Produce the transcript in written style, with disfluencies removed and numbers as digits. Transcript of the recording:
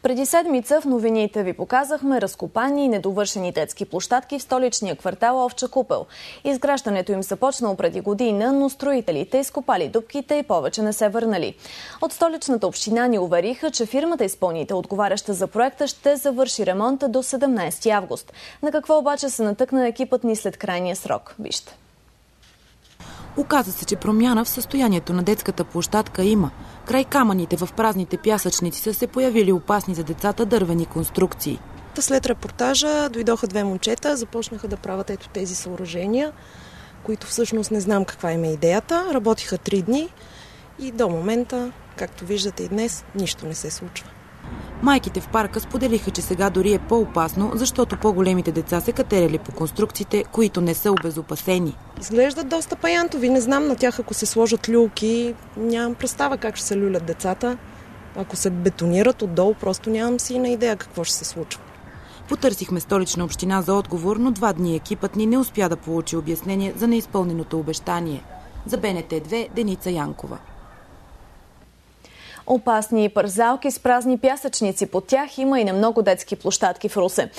Преди седмица в новините ви показахме разкопани и недовършени детски площадки в столичния квартал Овча купел. Изграждането им започнало преди година, но строителите изкопали дупките и повече не се върнали. От столичната община ни увериха, че фирмата изпълнител, отговаряща за проекта, ще завърши ремонта до 17 август. На какво обаче се натъкна екипът ни след крайния срок? Вижте. Оказа се, че промяна в състоянието на детската площадка има. Край камъните в празните пясъчници са се появили опасни за децата дървени конструкции. След репортажа дойдоха две момчета, започнаха да правят ето тези съоръжения, които всъщност не знам каква им е идеята. Работиха 3 дни и до момента, както виждате и днес, нищо не се случва. Майките в парка споделиха, че сега дори е по-опасно, защото по-големите деца се катерили по конструкциите, които не са обезопасени. Изглеждат доста паянтови. Не знам на тях, ако се сложат люлки, нямам представа как ще се люлят децата. Ако се бетонират отдолу, просто нямам силна идея какво ще се случва. Потърсихме Столична община за отговор, но 2 дни екипът ни не успя да получи обяснение за неизпълненото обещание. За БНТ 2 Деница Янкова. Опасни пързалки с празни пясъчници. Под тях има и на много детски площадки в Русе.